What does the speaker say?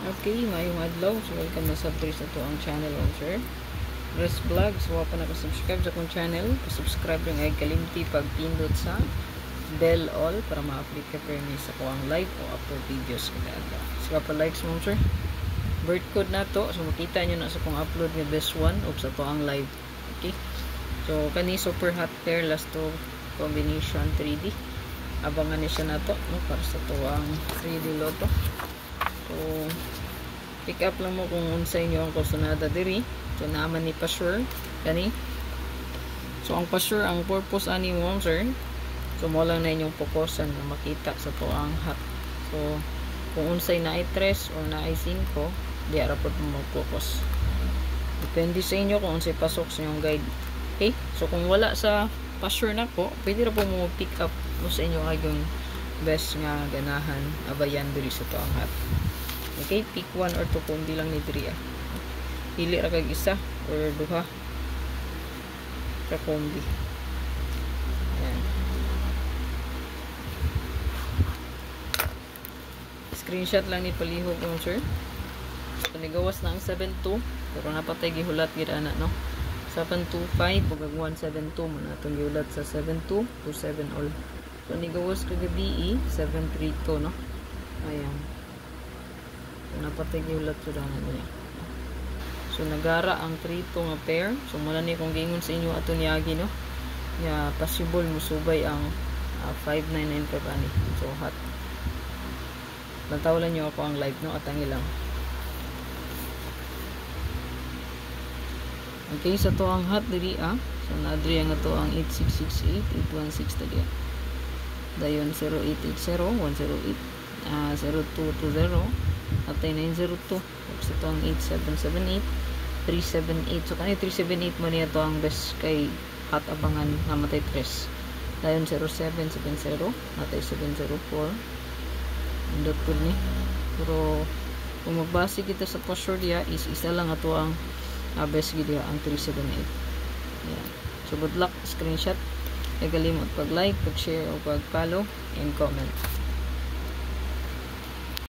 Okay, mayong adlaw. So, welcome na sa sa to ang channel on sir. Rest Vlog. So, pa naka-subscribe sa akong channel. Pa-subscribe yung ay kalimti pag-pindot sa bell all para ma-update ka permi sa ko ang live o upload videos kada adlaw. So, pa-likes mo sir. Bird code na to. So, makita nyo na sa kong upload nga best one o sa to ang live. Okay. So, kani super hot pair last to combination 3D. Abangan niya siya na to. No, para sa to ang 3D loto. So, pick up lang mo kung unsay nyo ang kusonada diri. So, naman ni Pasure. Kani. So, ang Pasure, ang purpose ani mo, sir. So, mo lang na inyong focusan na makita sa to ang hot. So, kung unsay na ay 3 or na ay 5, di arapod mo mag-focus. Depende sa inyo kung unsay pasok sa inyong guide. Okay? So, kung wala sa Pasure na po, pwede na po mo pick up mo sa inyo yung best nga ganahan abayan diri sa to ang hot. Okay, pick 1 or 2 kung di lang ni diri. Pili ra kag isa or duha ka kombi. Ayan. Screenshot lang ni palihog mo sir. So, nigawas na ang 72 pero napatay gihulat gid ana no. 725 ug 172 man atong gihulat sa 72 to 7 all. So nigawas kagabi 732 no. Ayan. Napatay gihulat sa danan niya. So nagara ang 3 nga pair. So mula ni kung gingon sa inyo ato niagi no. Ya possible musubay ang 5995 ani. So hot. Natawalan niyo ako ang live no at ang ilang. Okay, sa to ang hot diri So na-adri nga to ang 8668 816 tadi. Dayon 0880 108 0220 atay 902 sa to ang 8778 378. So kanay 378 mo niya to ang best kay hot abangan nga matay 3. Dayon 0770 atay 704 indot po ni. Pero kung magbase kita sa Pasure dia is isa lang ato ang best gid ang 378. Yeah. So good luck, screenshot. Ay kalimot pag-like, pag-share o pag-follow and comment.